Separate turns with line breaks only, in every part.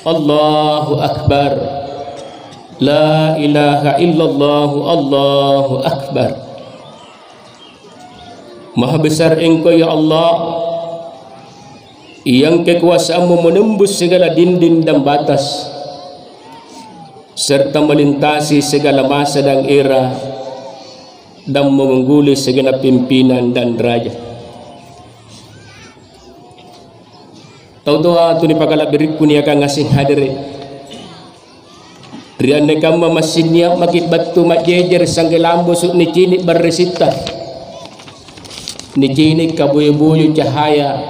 Allahu Akbar. La ilaha illallah. Allahu Akbar. Maha besar Engkau ya Allah, yang kekuasaanmu menembus segala dinding dan batas, serta melintasi segala masa dan era, dan mengungguli segala pimpinan dan derajat. Tahu-tahu tu ni pakala beriku ni akan ngasih hadiri. Rian nekam masih niat makit batu mak jejer sangge lambo suk ni cini beresita. Ni cini kabuyu-buyu cahaya.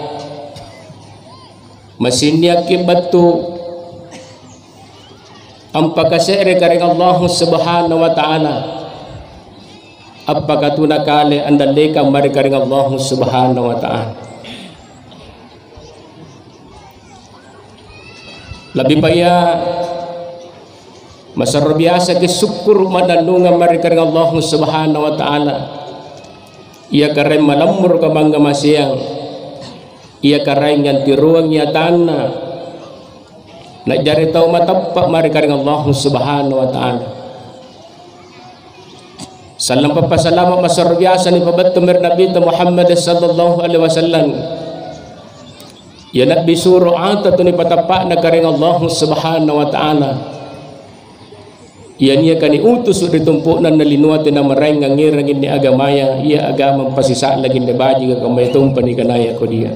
Masih niat ke batu ampaka se're karing Allah Subhanahu wa taala. Apakah tu nakale anda leka mari karing Allah Subhanahu wa taala. Lebih payah masa biasa ke syukur madandungan mari karing Allah Subhanahu wa taala. Ia kareng malamur ka bangga masiang. Ia kareng yang tiruang ya tanah. Nak jari tahu matapak mari karing Allah Subhanahu wa taala. Salam papa salamat masa biasa ni pabatu mir Nabi Muhammad sallallahu alaihi wasallam. Ya Nabi suruh ata tu ni patapak na karing Allah Subhanahu wa taala. Ia ni akan diutus ditumpuk nan nalinuat na mareng ngirang ini agamaya, ia agama pasisa lagi ne baji ka kamay tumpan ni kanaya ko dia.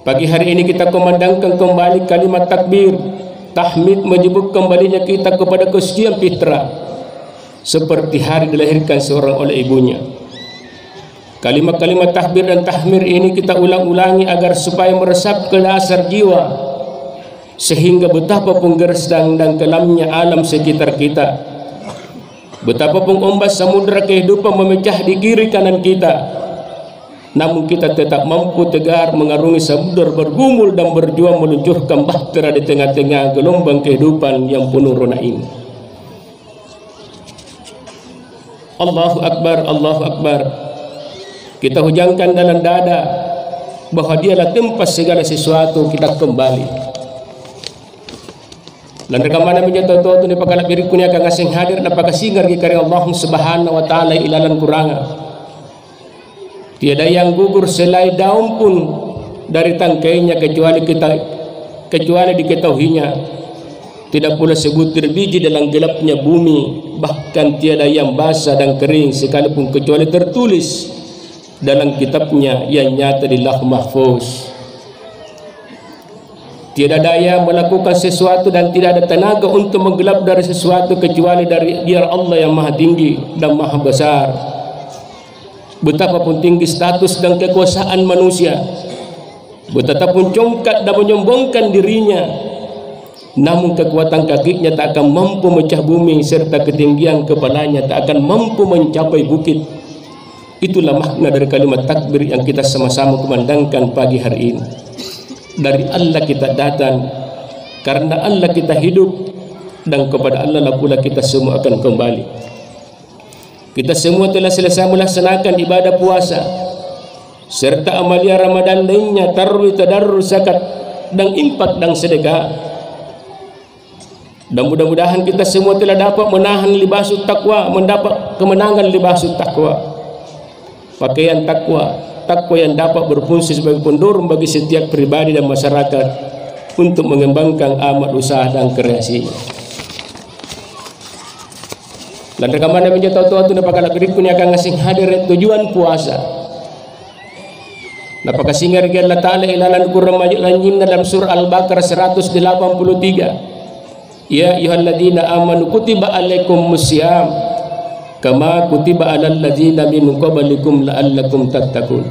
Pagi hari ini kita kumandangkan kembali kalimat takbir, tahmid, menyebut kembalinya kita kepada kesucian fitrah seperti hari dilahirkan seorang oleh ibunya. Kalimat-kalimat tahbir dan tahmir ini kita ulang-ulangi agar supaya meresap ke dasar jiwa, sehingga betapapun gersang dan kelamnya alam sekitar kita, betapapun ombak samudera kehidupan memecah di kiri kanan kita, namun kita tetap mampu tegar mengarungi samudera bergumul dan berjuang meluncurkan bahtera di tengah-tengah gelombang kehidupan yang penuh rona ini. Allahu Akbar, Allahu Akbar. Kita hujangkan dalam dada bahwa dialah tempat segala sesuatu kita kembali. Dan rekamana menjadi tahu tu ni pakala biriku ni akan ngasih hadir dan pakai singar di karya Allah Subhanahu wa taala ilalan kuranga. Tiada yang gugur selai daun pun dari tangkainya kecuali diketahuinya. Tidak pula sebutir biji dalam gelapnya bumi, bahkan tiada yang basah dan kering sekalipun kecuali tertulis dalam kitabnya yang nyata di Lauh Mahfuz. Tiada daya melakukan sesuatu dan tidak ada tenaga untuk menggelap dari sesuatu kecuali dari Dia Allah yang maha tinggi dan maha besar. Betapapun tinggi status dan kekuasaan manusia, betapapun congkak dan menyombongkan dirinya, namun kekuatan kakinya tak akan mampu memecah bumi, serta ketinggian kepalanya tak akan mampu mencapai bukit. Itulah makna dari kalimat takbir yang kita sama-sama kumandangkan pagi hari ini. Dari Allah kita datang, karena Allah kita hidup, dan kepada Allah lah pula kita semua akan kembali. Kita semua telah selesai melaksanakan ibadah puasa serta amalia Ramadan lainnya, tarawih, tadarrus, zakat dan infak dan sedekah. Dan mudah-mudahan kita semua telah dapat menahan libasut takwa, mendapat kemenangan libasut takwa, pakaian takwa yang dapat berfungsi sebagai pendorong bagi setiap pribadi dan masyarakat untuk mengembangkan amal usaha dan kreasi. Dan rekaman yang menjadi tahu-tahu itu napakala berikutnya akan ngasih hadir tujuan puasa. Napakah singar Allah Ta'ala ilalan kurang majid lanjim dalam surah Al-Baqarah 183. Ya ayyuhalladzina amanu kutiba alaikumus syiyam kama kutiba alal ladzina min qablikum la'allakum tattaqun.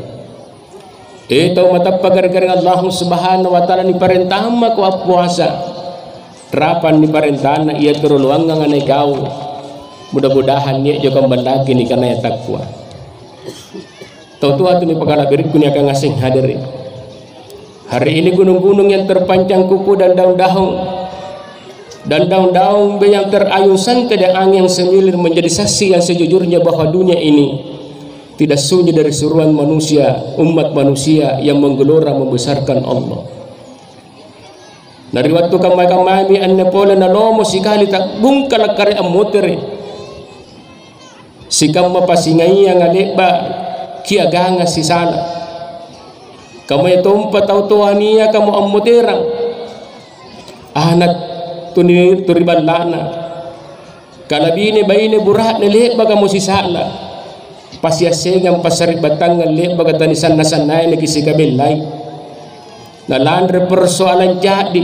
Tahu mata pagar-gar Allah Subhanahu wa taala ni perintah mak puasa. Terapan ni perintah ia teruluang nganai kau. Mudah-mudahan ni juga kembali ni karena takwa. Tahu tu ni pakala berikut ni akan ngasih hadir. Hari ini gunung-gunung yang terpancang kuku dan daun-daun yang terayun santai dan angin semilir menjadi saksi yang sejujurnya bahwa dunia ini tidak sunyi dari seruan manusia, umat manusia yang menggelora membesarkan Allah. Dari waktu kamay-kamay anna pola na lomo sikali tak bungkal kare amotere sikam mapasingay ang aleba kiaganga si sala kamay tumpa tautuan niya kamu amoterang anak turiban lana kalabine bayine burat na leba kamu si sala pasyasegang pasaribatan ng leba katanisan na sanay nagisigabelay nalandre persoalan jadi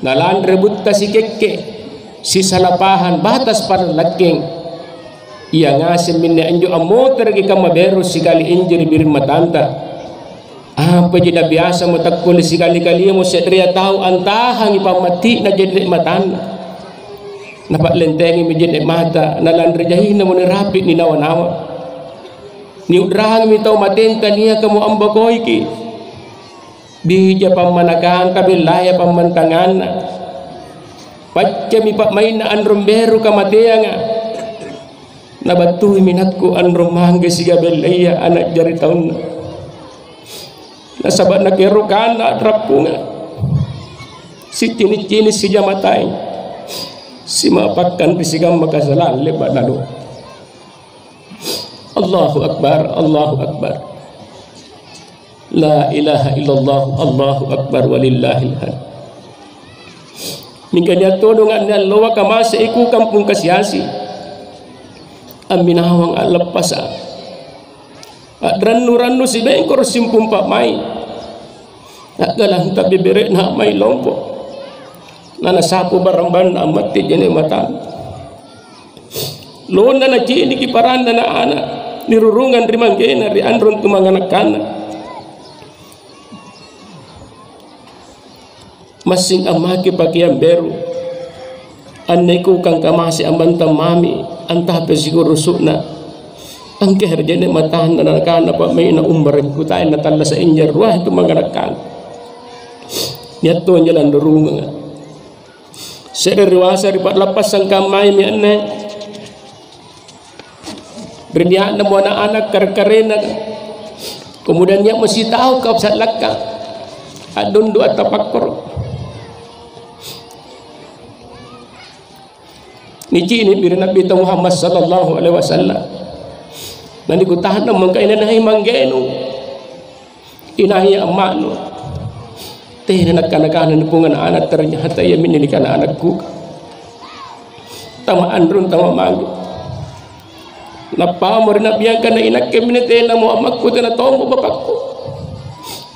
nalandre butta si kekke si salapahan batas para laking iya ngasin minna anjo amoter gi kamabero si kali injiri birin matanda apa jeda biasa mo takkul si kali-kali mo sedria tau antahang ipamati na jeda matanda napak lentengi mi jeda mata nalandre jahina mo ni rapid ni nawa-nawa ni udrahang mi tau matenta niya kamu ambakoy ki bija pamanakan kabilaya pamantangan pacca mi pak main na anromberu kamateanga nabatuhi minatku anromangge siga belaya anak jari taun nasabat na kero kana trapunga si cini-cini si jamatai si mapakan pisigam makasalan lebat lalu Allahu Akbar, Allahu Akbar. La ilaha illallah, Allahu Akbar walillahil hamd. Mingkanya todo nga nalawa kamasa iku kampung kasyasi. Aminawang alapasa. At ranu-ranu si bengkor simpung pamay. At galang tabi bere na may lompo. Na nasapo baramban na mati dyan ay matan. Loon na na chini kiparan na anak. Nirurungan rimangkena ri andron tumanganak kana masing amaki pakian beru anneku kang kamasi ambanta mami antah pesiguro sukna ang keherjene matahan na kana pa may na umbarin ko tayo na tala sa injar wah tumanganak kana niyato nyalan nirurungan seririwasa ripat lapas ang kamay mi anne berniat nemu anak-anak kar-karena kemudian dia masih tahu kau saat laka adun dua tapakor niji ini bila Nabi Muhammad sallallahu alaihi wasallam nanti ku tahan namun kainan hai manggenu inahi amanu teh nak kanak-kanak nepungan anak ternyata ia menilikan anakku tama andrun tama manggu napamor na biangkan na inak keminete na mo amakku na tomo bapakku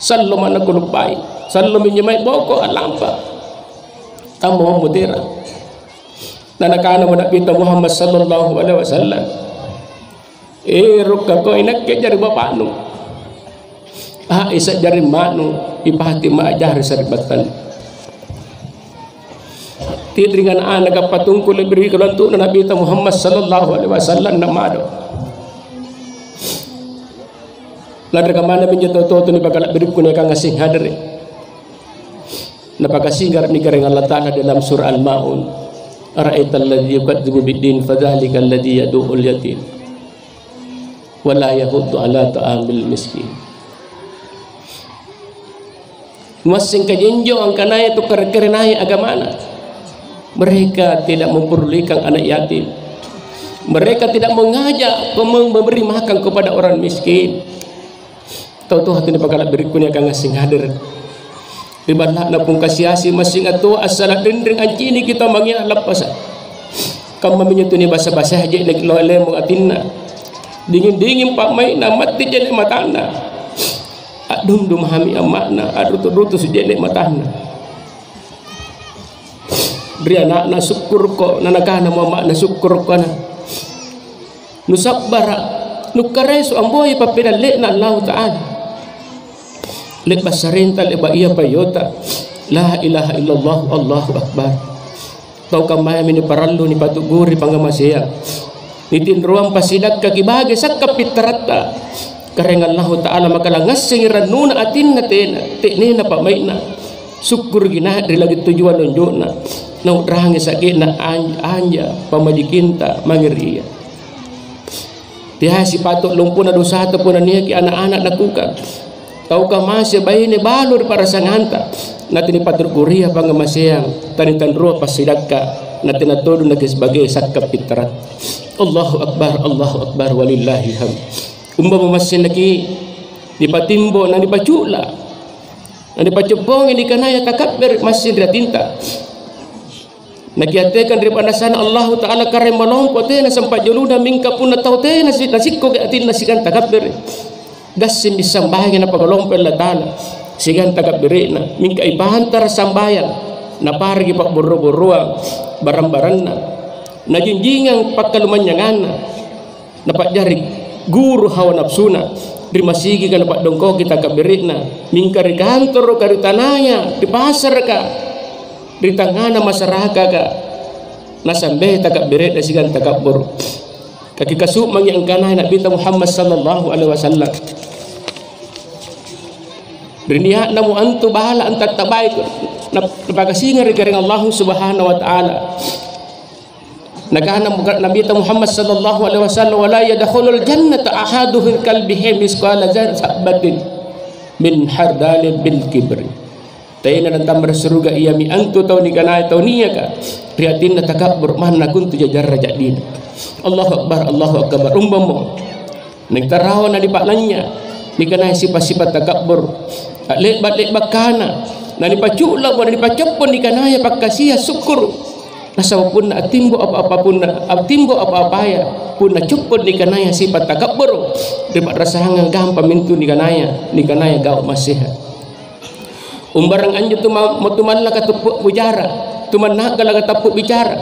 sallo man nakulupay sallo minyamay boko alampa tamo mudira na nakana mo Nabi Muhammad sallallahu alaihi wasallam rukka ko inak ke jari bapanu isa jari manu ipahati maajari saribatan tidringan anak kapatungku lebih kelantuk Nabi Muhammad sallallahu alaihi wasallam namado ladra kamana menjatuh toto ni bakal berikut ni kang asing hadri napakasigar ni kareng Allah Ta'ala dalam surah Al-Maun ara'aital ladzi yukadzibu biddin fadzalika alladzi yad'ul yatim wa la yahuddu ala ta'amil miskin masing kajenjo ang kanaya tu kerenai agamana mereka tidak memperdulikan anak yatim mereka tidak mengajak memberi makan kepada orang miskin tahu-tahu hati ni pakalat berikutnya kang asing hadir ribatlah na pung kasiasi masing ato asalat rindring anci ni kita mangya lapas kam menyentuh ni basa-basa haji nek lole mo atinna dingin-dingin pak mai na mati jene matana adum dum hami amakna adrutu-drutu sujene matana beri anak na syukur ko nanakana mo amak na syukur ko na nusabbara nukaresu amboy papidale na Allah Ta'ala lek basarinta lek ba iya payota la ilaha illallah Allahu Akbar tau kamaya mini parallu ni patuguri pangamasya nitin ruang pasidak kakibage sakapitaratta kareng Allah Ta'ala makalangas singiranuna atinna tena teknina pamaina syukur gina dari lagi tujuan nunjukna na udrahangi sakit na anja pamajikinta mangiria Dia si patut lumpuna dosa ataupun niya ki anak-anak nakuka. Tahukah masih bayi ni balur para sanganta. Nanti ni patut kuria pangamasiyang tani tanrua pasidaka. Nanti natudu nagi sebagai sakap pitrat. Allahu Akbar walillahil hamd. Umpama masih lagi dipatimbo na dipacula. Na dipacubong ini kanaya takabber masih dia tinta. Nakiatekan daripada sana Allah Ta'ala kare malongko tena sampai juluda mingka pun na tau tena nasikko ke atin nasikan takabber. Gasin disambahin na pagalongpel la Ta'ala. Sigan takabber na mingka ibahantar sambayan na pargi pak buru-buruang barang-barang na jinjingang pagkalumanyangan na pagjarik guru hawa nafsuna di masigi ka dapat dongko kita kabirina mingkari kantor kari tanaya di pasar ka di tangana masyarakat ka nasambe takabirit asigan takabur kaki kasuk mangyang kanay Nabi Muhammad sallallahu alaihi wasallam berniat namu antu bahala antat tabaik napagasingar garing Allah subhanahu wa ta'ala. Nagana Nabi Muhammad sallallahu alaihi wasallam wala yadkhulul jannata ahaduhum kalbihi misqala zarratin min hardalin bil kibri. Tayna nantam surga iya mi antu taw ni kana taw niya ka prihatin na takabbur mahna kuntu jajarra jadid. Allahu akbar umbamo nagtaraw na di paklannya ni kana sifat-sifat takabbur atlet batlet bakana na di pacula mo di pacepon ni kana ya pagkasiya syukur nasa pun na timbo apa-apa pun na timbo apa-apa ya pun na cupod ni kanaya sifat takabbur di rasahangan gampang mintu ni kanaya gaw masiha umbarang anjo tumanla ka tupuk bujara tumanna kala ka tapuk bicara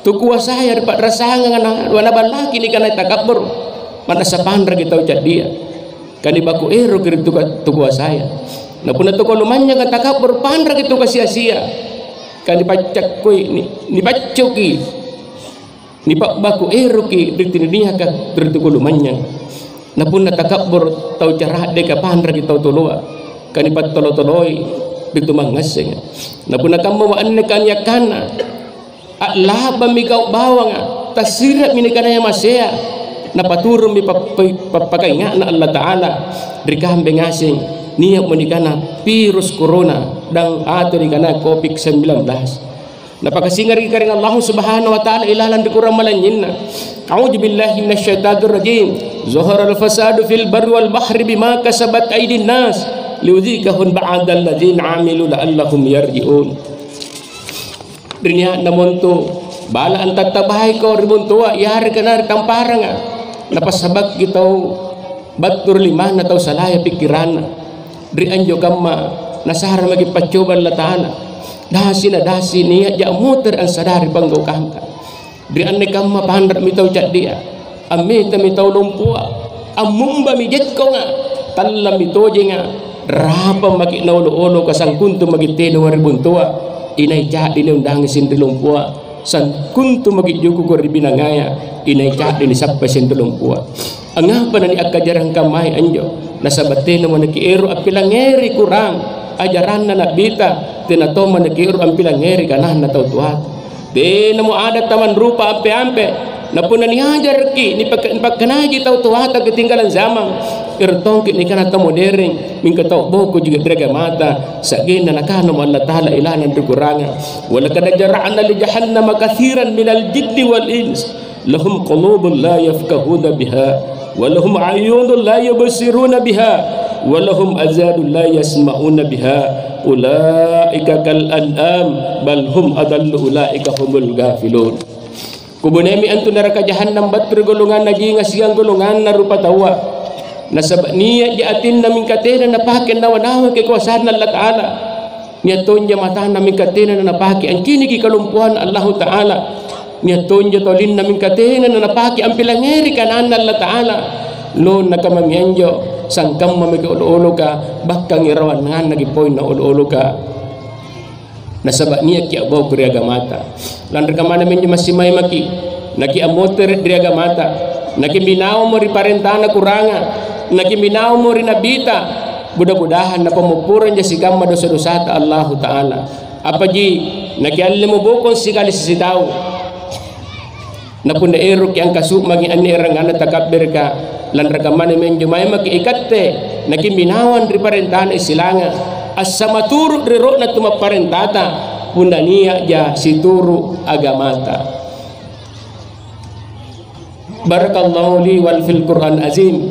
tu kuasa ya dapat rasahangan wana balaki ni kanaya takabbur mana sapandra kita ucap dia kani baku ero kiri tu kuasa ya na pun tu kolumanya ka takabbur pandra gitu ka sia-sia kan dipacak koi ni bacoki ni pak baku eroki ditininya ka bertukulumannya napun natakabbur tau carah de ka pandra kita tolua kan dipat tolo-toloi bitumangaseng napun nakam anne kan yakana laba mikau bawang tasirat minikana ya masya napaturun mi papakainga na Allah Ta'ala rikam bengasing niya menikana virus corona dan atau dikana COVID-19 napakasingar karing Allah Subhanahu wa Ta'ala ilalan dikurang malanyinna a'udzu billahi minasyaitonir rajim zaharal fasadu fil barri wal bahri bima kasabat aydin nas liudhikahum ba'dal ladzina 'amilu la'allahum yarji'un dunia namonto bala antat tabahay ko ribon tuwa yar kana tamparanga napasabak gitaw batur lima na taw salaya pikiran Dri anjo kamma nasahar magi pacoban la Ta'ala dasi niya ja muter ang sadari banggaw kamka dri anne kamma pandar mitaw jak dia amita mitaw lumpua amumba mi jet ko nga talla mitoje nga rapa magi naulo-ulo kasang kunto magi teno waribuntua inay jak din undang sindri lumpua san kunto magi juku ko ribinangaya inay jak din isappa sindri lumpua angapa na ni akajarang kamay anjo nasabate naman nakiiro ang pilangeri kurang ajaran na nabita tinatoma nakiiro ang pilangeri kanah na tautuhat di namo adat taman rupa ampe-ampe na po nanihajar ki ni pagkanaji tautuhat ang ketinggalan zaman irtong ki ni kanata modering mingkataw boko juga draga mata sa gina nakano Allah Ta'ala ilanan dukuranga wala kadajaraan na li jahannama kathiran minal jiddi wal ins lahum qulubun la yafkahuna biha walahum ayunun la yubsiruna biha walahum azanun la yasma'una biha ulaika kal an'am bal hum adallu ulaika humul ghafilun kubunemi antu neraka jahannam batur golongan nagi ngasiang golongan na rupa tawa nasab niya di atin na mingkatena na paken nawa-nawa kekuasaan Allah Ta'ala niya tonja mata na mingkatena na napaki ang kini ki kalumpuan Allah Ta'ala niya tonja tolin na mingkatena na napaki ang pilangeri kanan Allah Ta'ala lo nakamamianjo sangkam mamiki ulo-ulo ka bakang irawan nga nagipoy na ulo-ulo ka nasaba niya ki abaw kuri agamata lan rekamana men masimay maki naki amoter diri agamata naki binaw mo ri parentana kuranga naki binaw mo ri nabita budak-budahan na pamupuran ja sigam dosa-dosa ta Allah Ta'ala apa ji naki alim mo bukon sigali sisitaw napun na erok yang kasuk magi anirang ana takabir ka lan ragamane men jumay makiikatte nakiminawan ri parentana isilanga asama turu ri ro na tumaparentata punania ja situru agamata. Barakallahu li wal fil Qur'an azim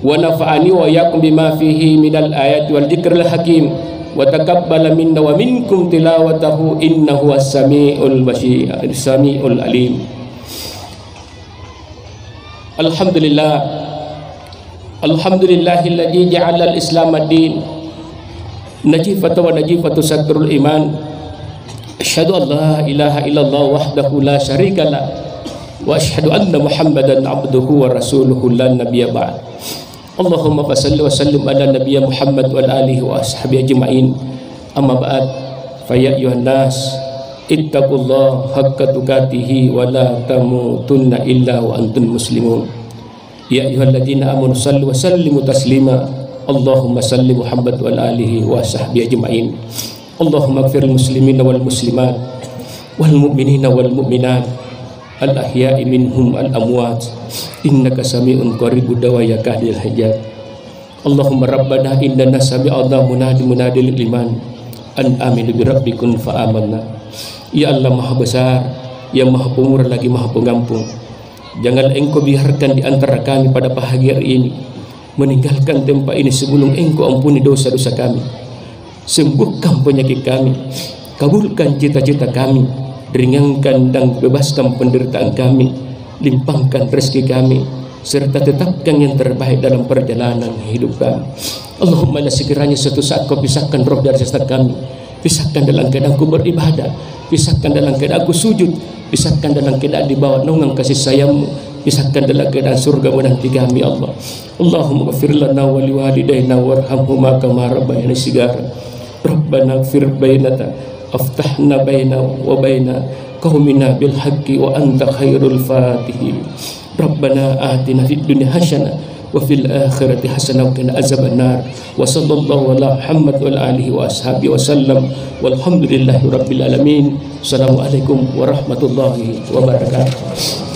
wa nafa'ani wa iyyakum bima fihi minal ayati wal dzikril hakim wa taqabbala minna wa minkum tilawatahu innahu as-sami'ul basir as-sami'ul alim. Alhamdulillahilladzi ja'ala al-islam ad-din najifatan wa najifatu satrul iman. Asyhadu an la ilaha illallah wahdahu la syarika lah wa asyhadu anna Muhammadan abduhu wa rasuluhu la nabiyya ba'd. Allahumma salli wa sallim ala nabiyya Muhammad wa alihi wa ashabihi ajma'in. Amma ba'd, fa ya ayyuhan nas ittaqullaha haqqa tuqatih wa la tamutunna illa wa antum muslimun. Ya ayyuhalladzina amanu sallu wa sallimu taslima. Allahumma salli Muhammad wa alihi wa ashabihi ajma'in. Allahumma ighfir lil muslimina wal muslimat wal mu'minina wal mu'minat al-ahya'i minhum al-amwat innaka sami'un qaribud da'wa ya kahdil hajat. Allahumma rabbana innana sami'na munadil iman an aminu bi rabbikum fa amanna. Ya Allah Maha Besar, Ya Maha Pemurah lagi Maha Pengampun, janganlah Engkau biarkan di antara kami pada pagi hari ini meninggalkan tempat ini sebelum Engkau ampuni dosa-dosa kami, sembuhkan penyakit kami, kabulkan cita-cita kami, ringankan dan bebaskan penderitaan kami, limpahkan rezeki kami, serta tetapkan yang terbaik dalam perjalanan hidup kami. Allahumma la sekiranya suatu saat Kau pisahkan roh dari jasad kami, pisahkan dalam keadaan aku beribadah, pisahkan dalam keadaan aku sujud, pisahkan dalam keadaan di bawah naungan kasih sayang-Mu, pisahkan dalam keadaan surga menanti kami Allah. Allahumma ghfir lana wa liwalidayna warhamhuma kama rabbayana shighara. Rabbana ighfir bainana aftahna baina wa baina qaumina bil haqqi wa anta khairul fatihin. Rabbana atina fid dunya hasanah wa fil akhirati hasanah wa qina azabannar. Wa sallallahu ala Muhammad wa alihi wa ashabihi wa sallam. Walhamdulillahi rabbil alamin. Assalamualaikum warahmatullahi wabarakatuh.